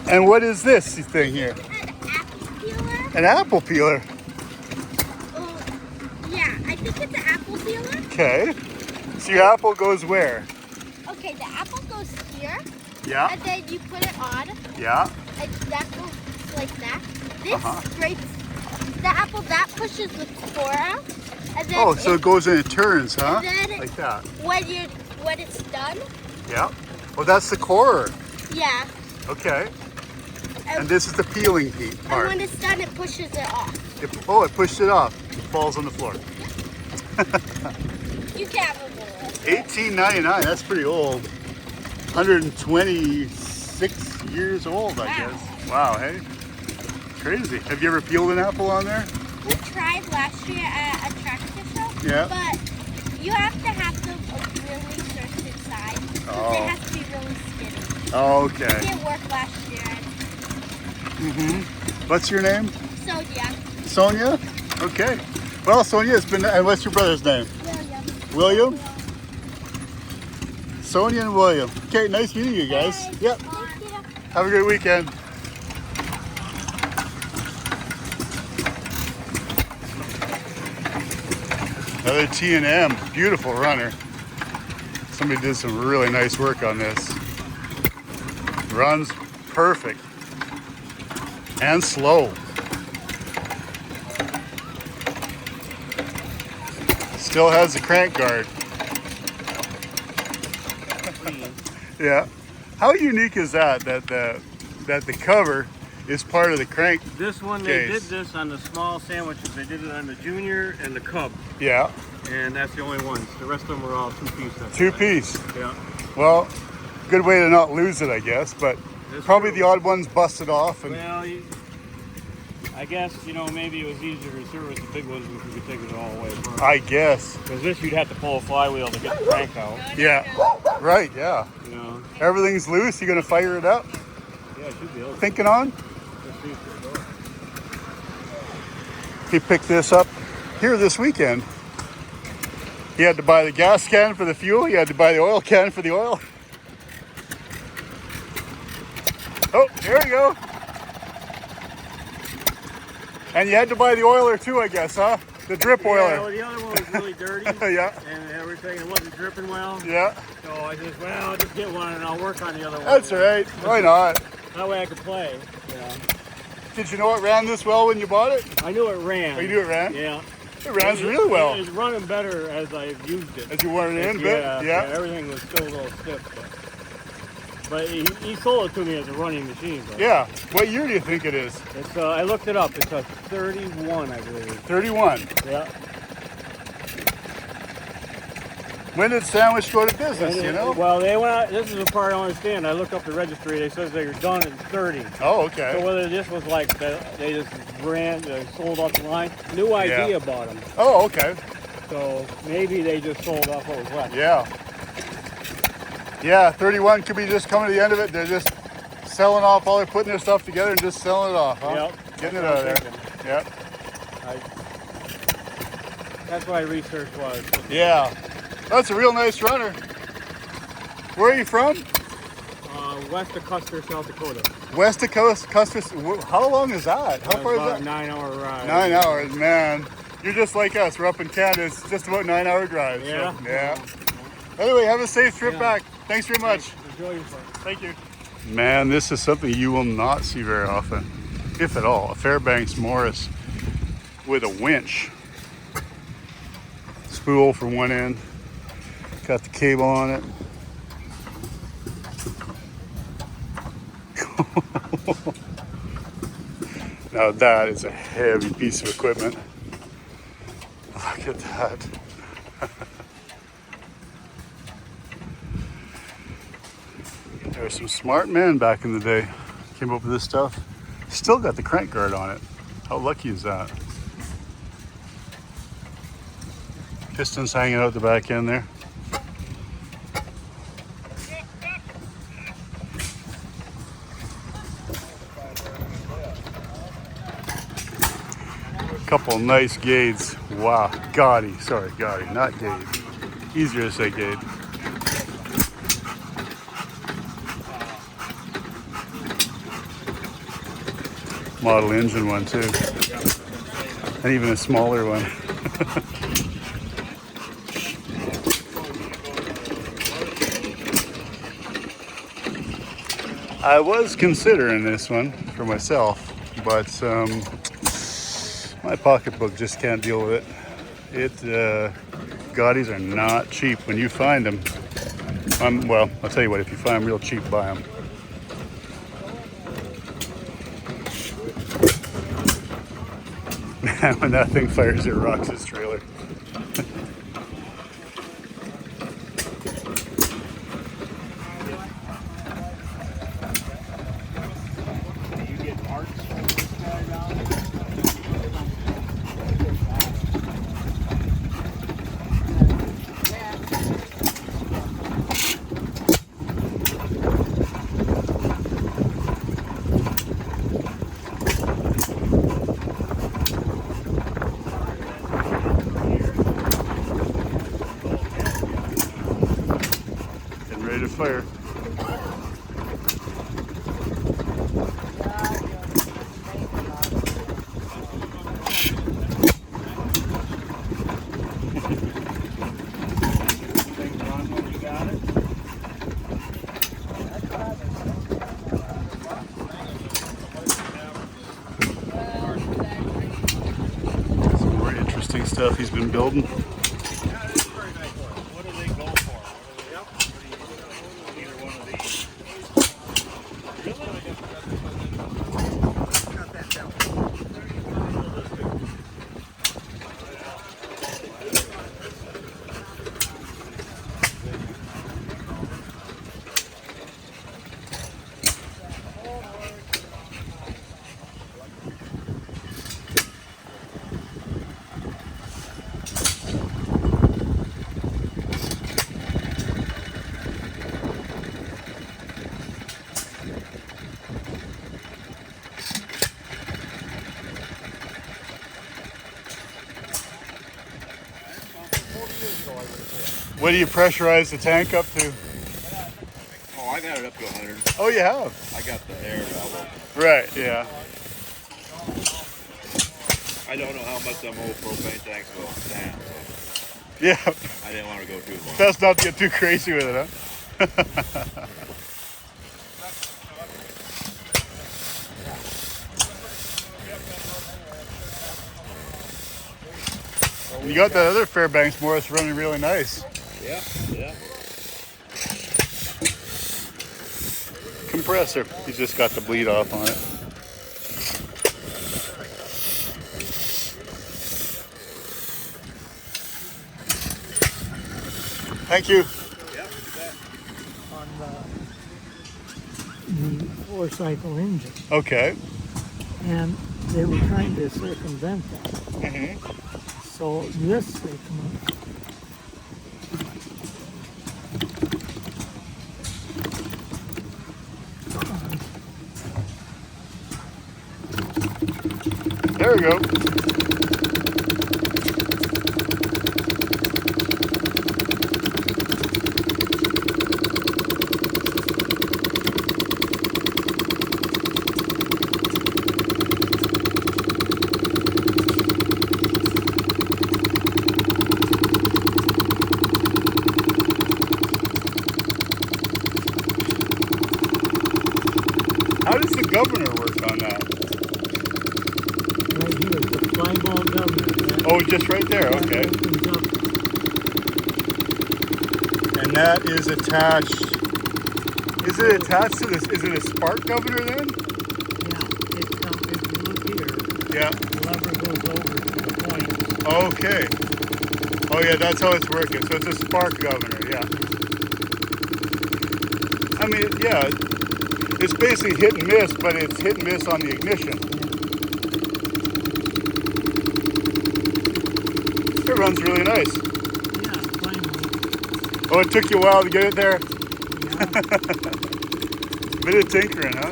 And what is this thing here? An apple peeler. An apple peeler. Oh, yeah, I think it's an apple peeler. Okay. So your apple goes where? Okay, the apple goes here, Yeah. and then you put it on, Yeah. and that goes like that. This Uh-huh. straights the apple, that pushes the core out, and then Oh, so it goes and it turns, huh? then Like that. when it's done, Yeah. Well, that's the core. yeah, Okay. and, And this is the peeling and part. when it's done, it pushes it off. It pushed it off. It falls on the floor. You can't remove it. 1899. That's pretty old. 126 years old, I Wow. guess. Wow, hey? Crazy. Have you ever peeled an apple on there? We tried last year at a tractor show. Yeah. But you have to have them a really certain size. Because Oh. they have to be really skinny. Okay. It didn't work last year. What's your name? So yeah. Sonia? Okay. Well, Sonia, it's been, and what's your brother's name? William? Sonia and William. Okay, nice meeting you guys. Yep. Thank you. Have a great weekend. Another T&M, beautiful runner. Somebody did some really nice work on this. Runs perfect and slow. Still has the crank guard. Yeah. How unique is that? That the cover is part of the crank. This one, they Case. did this on the small sandwiches. They did it on the Junior and the Cub. Yeah. And that's the only ones. The rest of them were all two-piece. Two piece. Yeah. Well, good way to not lose it, I guess. But That's probably true. the odd ones busted off. And Well, I guess, maybe it was easier to service the big ones if you could take it all away. I guess. Because this, you'd have to pull a flywheel to get the crank out. Yeah. Right. Yeah. Everything's loose. You gonna fire it up? Yeah, it should be able to. Thinking on? Let's see if it'll go. He picked this up here this weekend. He had to buy the gas can for the fuel. He had to buy the oil can for the oil. Oh, there we go. And you had to buy the oiler too, I guess, huh? The drip Yeah, well, oiler. the other one was really dirty. Yeah. And everything, it wasn't dripping well. Yeah. So I just, I'll just get one and I'll work on the other one. That's all right. Why not? That way I could play. Did you know it ran this well when you bought it? I knew it ran. Oh, you knew it ran? Yeah. It runs really well. It's running better as I've used it. As you worn it in a bit? Yeah. Everything was still a little stiff. But he sold it to me as a running machine. But Yeah. What year do you think it is? It's I looked it up. It's a 31, I believe. 31. Yeah. When did Sandwich go to business, you know? Well, they went out, this is the part I don't understand. I looked up the registry. They says they were done in 30. Oh, So okay. whether this was like they just they sold off the line. New idea about them. Oh, okay. So maybe they just sold off what was left. Yeah. Yeah, 31 could be just coming to the end of it. They're just selling off all they're putting their stuff together and just selling it off, huh? Yep. Getting it That's out of what there. I'm thinking. Yep. That's what my research was. Yeah. That's a real nice runner. Where are you from? West of Custer, South Dakota. West of Custer. How long is that? How That's far is about that? a 9-hour ride. 9 hours, man. You're just like us. We're up in Canada. It's just about 9-hour drive. Yeah. So, yeah. Anyway, have a safe trip Yeah. back. Thanks very much. Enjoy yourself. Thank you. Man, this is something you will not see very often, if at all. A Fairbanks Morris with a winch. Spool from one end. Got the cable on it. Now that is a heavy piece of equipment. Look at that. There were some smart men back in the day. Came up with this stuff. Still got the crank guard on it. How lucky is that? Pistons hanging out the back end there. Couple nice gauges. Wow, Gaudy. Sorry, Gaudy, not Gade. Easier to say Gade. Model engine one too. And even a smaller one. I was considering this one for myself, but my pocketbook just can't deal with it. Gaudis are not cheap when you find them. Well, I'll tell you what, if you find them real cheap, buy them. Man, when that thing fires, it rocks his trailer. fire. Some more interesting stuff he's been building. What do they go for? Either one of these. Cut that down. What do you pressurize the tank up to? Oh, I've had it up to 100. Oh, you have? I got the air valve. Right, yeah. I don't know how much them old propane tanks will stand, so Yeah, I didn't want to go too long. best not to get too crazy with it, huh? You got that other Fairbanks Morris running really nice. Yeah, yeah. Compressor. He's just got the bleed off on it. Thank you. On the 4-cycle engine. Okay. And they were trying to circumvent that. Mm-hmm. So this they come up. There we go. How does the governor work on that? Right here, the fly ball governor. That Oh, just right there, okay. opens up. And that is attached. Is it attached to this? Is it a spark governor then? Yeah, if you look here, Yeah. the lever goes over to the point. Okay. Oh yeah, that's how it's working. So it's a spark governor, yeah. I mean, yeah, it's basically hit and miss, but it's hit and miss on the ignition. It runs really nice. Yeah, finally. Oh, it took you a while to get it there? Yeah. Bit of tinkering, huh?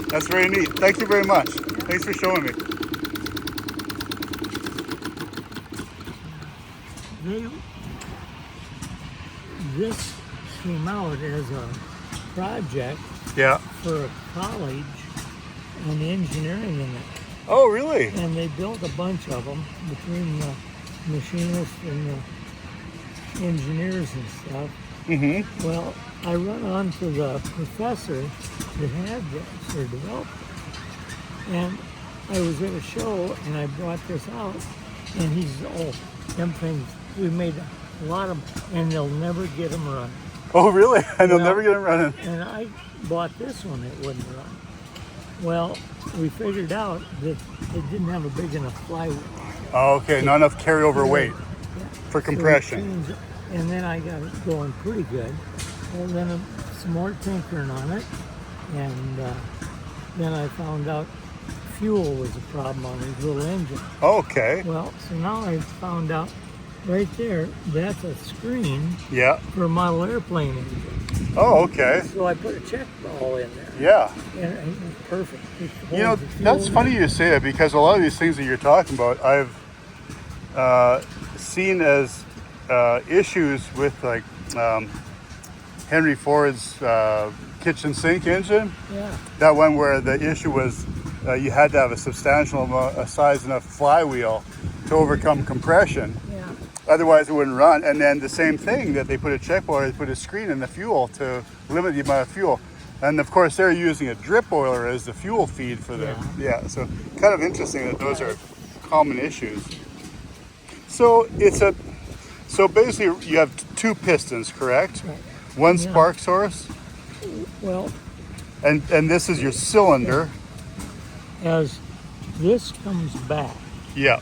That's very neat. Thank you very much. Thanks for showing me. This came out as a project Yeah. for a college and engineering in it. Oh, really? And they built a bunch of them between the machinists and the engineers and stuff. Mm-hmm. Well, I run onto the professor that had this or developed it. And I was at a show and I brought this out and he said, oh, them things, we made a lot of them and they'll never get them running. Oh, really? And they'll Well- never get them running. And I bought this one that wouldn't run. Well, we figured out that it didn't have a big enough flywheel. Oh, okay, not enough carryover weight Yeah. for So we compression. changed- and then I got it going pretty good. Well, then some more tinkering on it. And then I found out fuel was a problem on his little engine. Okay. Well, so now I found out right there, that's a screen Yeah. for a model airplane engine. Oh, okay. So I put a check ball in there. Yeah. And it was perfect. It You know, holds the fuel that's in. funny you say that because a lot of these things that you're talking about, I've seen as issues with like Henry Ford's kitchen sink engine. Yeah. That one where the issue was you had to have a substantial amount, a size enough flywheel to overcome compression. Yeah. Otherwise, it wouldn't run. And then the same thing that they put a check boiler, they put a screen in the fuel to limit the amount of fuel. And of course, they're using a drip boiler as the fuel feed for the So kind of interesting that those are common issues. So so basically you have two pistons, correct? Right. One Yeah. spark source, Well, and this is your cylinder. as this comes back, Yeah,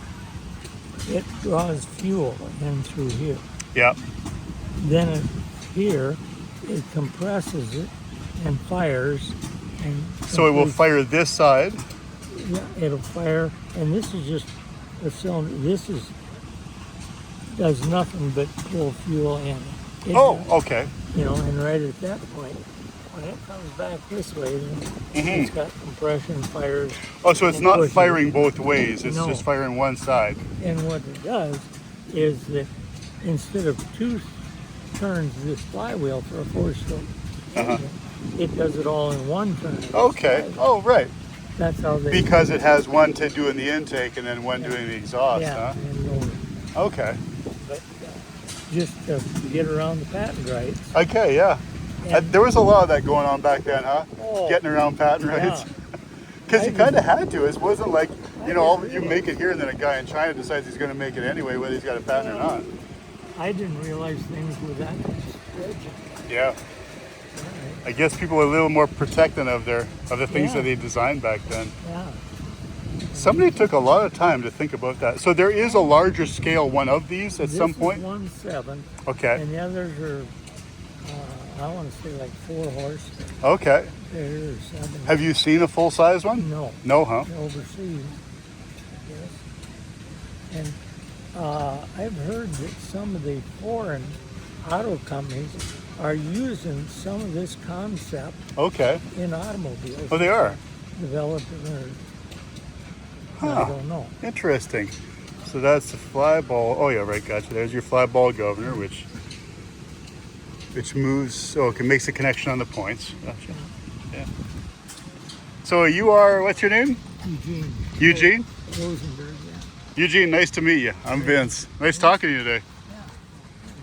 it draws fuel in through here. yeah. Then here, it compresses it and fires. And So it will fire this side. Yeah, it'll fire. And this is just a cylinder. This does nothing but pull fuel in. It Oh, does, okay. You know, and right at that point, when it comes back this way, then it's got compression, fires. Oh, so it's and not pushes. firing both ways. It's No. just firing one side. And what it does is that instead of two turns this flywheel for a four-stroke engine, it does it all in one turn. Okay. Oh, right. That's how they. Because it has one to doing the intake and then one doing the exhaust, Yeah. huh? And lower. Okay. But just to get around the patent rights. Okay, yeah. And- There was a lot of that going on back then, huh? Oh, Getting around patent yeah. rights. Because you kind of had to. It wasn't like, you know, you make it here and then a guy in China decides he's going to make it anyway, whether he's got a patent or not. I didn't realize things were that stringent. Yeah. I guess people were a little more protecting of the things Yeah. that they designed back then. Yeah. Somebody took a lot of time to think about that. So there is a larger scale one of these at some point? This is 1/7, Okay. and the others are, I want to say like 4 horse. Okay. They're 7. Have you seen a full size one? No, No, huh? overseas. Yes. And I've heard that some of the foreign auto companies are using some of this concept Okay. in automobiles. Oh, they are? Developing or I Huh. don't know. Interesting. So that's the fly ball. Oh, yeah, right. Gotcha. There's your fly ball governor, which moves. So it makes a connection on the points. Gotcha. Yeah. So you are, what's your name? Eugene Eugene? Rosenberg, yeah. Eugene, nice to meet you. I'm Vince. Nice talking to you today.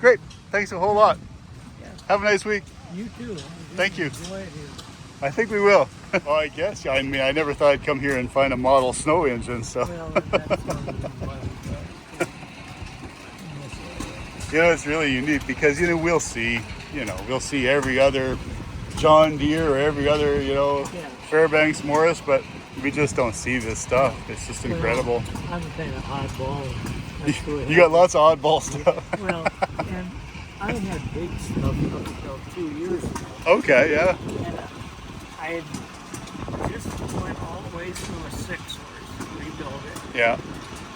Great. Thanks a whole lot. Yeah. Have a nice week. You too. Thank you. Enjoy it here. I think we will. Well, I guess. I mean, I never thought I'd come here and find a model snow engine. So, Well, that's you know, it's really unique because, you know, we'll see every other John Deere or every other, you know, Yeah. Fairbanks Morris, but we just don't see this stuff. It's just incredible. I'm kind of oddball. That's the way You got lots of oddball stuff. Well, and I had big stuff up until 2 years ago. Okay, yeah. And I had just went all the way through a 6-horse, rebuilt it, Yeah.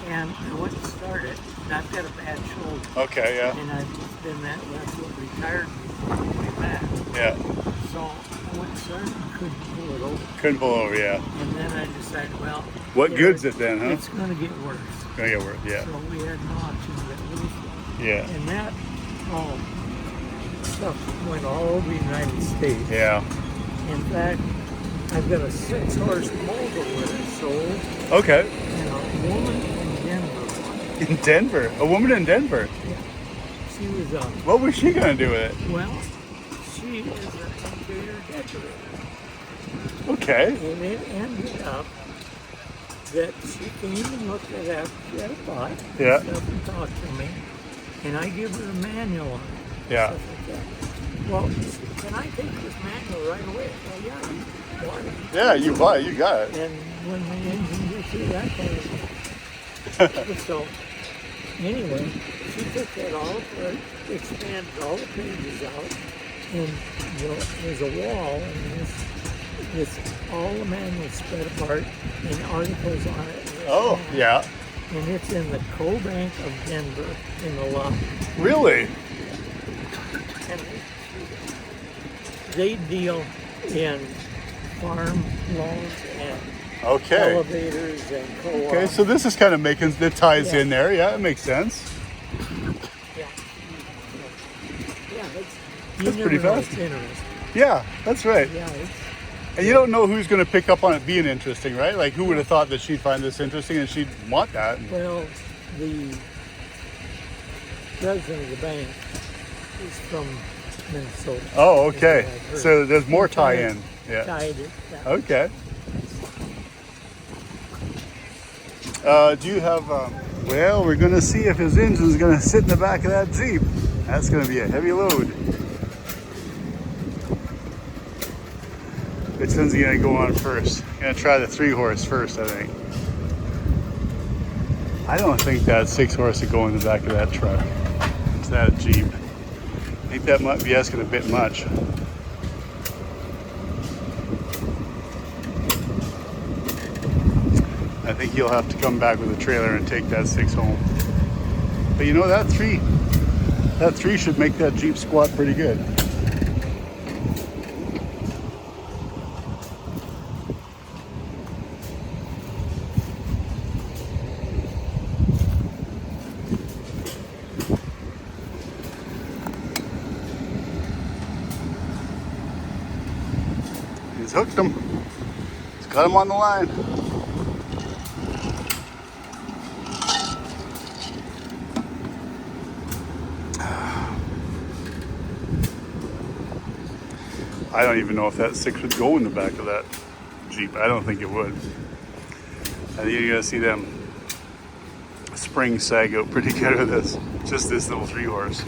and I went to start it, and I've got a bad shoulder. Okay, yeah. And that's what retired me on the way back. Yeah. So I went to start it and couldn't pull it over. Couldn't pull over, yeah. And then I decided, well, What you good's know, it then, huh? It's going to get worse. Gonna get work, yeah. So we had an auction that was, Yeah. and that stuff went all over the United States. Yeah. In fact, I've got a 6-horse Mogul that I sold, Okay. and a woman in Denver. In Denver. A woman in Denver. She was What was she gonna do with it? well, she is an interior decorator. Okay. And it ended up that she came and looked at it after she had a bought Yeah. and stuff and talked to me. And I give her a manual on it. Yeah. Stuff like that. Well, she said, can I take this manual right away? Well, yeah, you want it. Yeah, you buy it, you got it. And when the engine gets through that kind of so anyway, she took that all apart, expanded all the pages out, and there's a wall, and this all the manuals spread apart, and articles on it. And Oh, that. yeah. And it's in the Co-Bank of Denver in the lobby. Really? And they deal in farm loans and Okay. elevators and co-ops. Okay, so this is kind of making, it ties Yeah. in there. Yeah, it makes sense. Yeah. That's never pretty know fast. it's interesting. Yeah, that's right. Yeah, it's, And you don't know who's going to pick up on it being interesting, right? Like, who would have thought that she'd find this interesting and she'd want that? well, the president of the bank is from Minnesota. Oh, okay. Is what I've heard. So there's more He tied- tie-in. Yeah. Tied it. that- Okay. Do you have, well, we're going to see if his engine's going to sit in the back of that Jeep. That's going to be a heavy load. Which one's he going to go on first? Going to try the 3-horse first, I think. I don't think that 6-horse would go in the back of that truck. It's that Jeep. I think that might be asking a bit much. I think you'll have to come back with a trailer and take that 6 home. But you know, that 3 should make that Jeep squat pretty good. He's hooked him. He's got him on the line. I don't even know if that 6 would go in the back of that Jeep. I don't think it would. I think you're gonna see them springs sag out pretty good with this. Just this little 3-horse.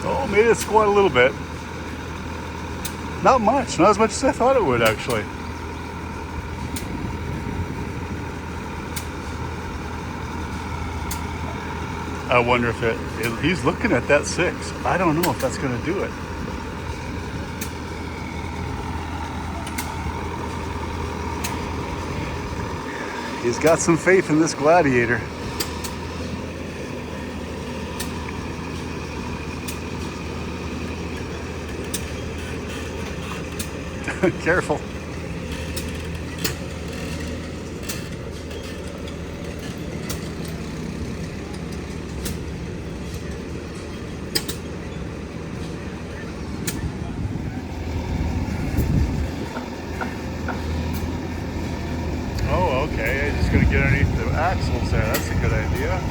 Oh, made it squat a little bit. Not much, not as much as I thought it would actually. I wonder if he's looking at that 6. I don't know if that's gonna do it. He's got some faith in this Gladiator. Careful. Oh, okay. Just gonna get underneath the axles there. That's a good idea.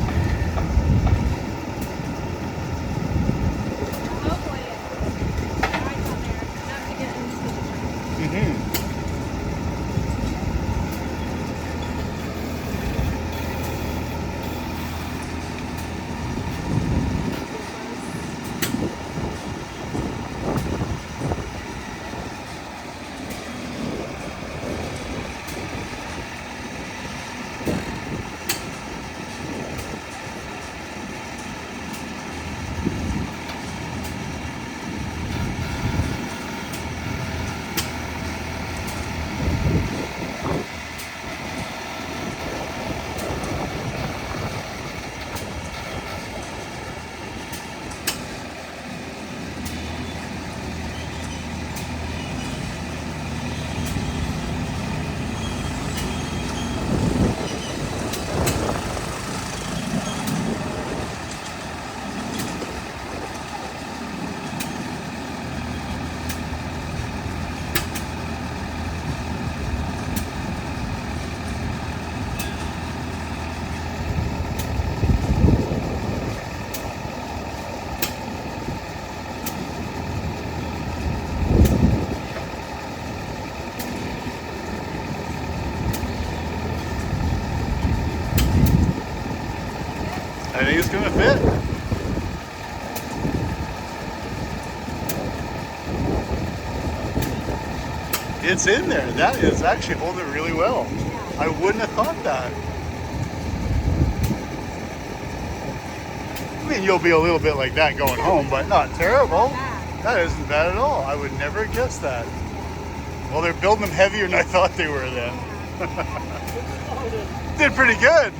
I think it's gonna fit. it's in there. That is actually holding it really well. I wouldn't have thought that. I mean, you'll be a little bit like that going home, but not terrible. That isn't bad at all. I would never have guessed that. Well, they're building them heavier than I thought they were then. Did pretty good.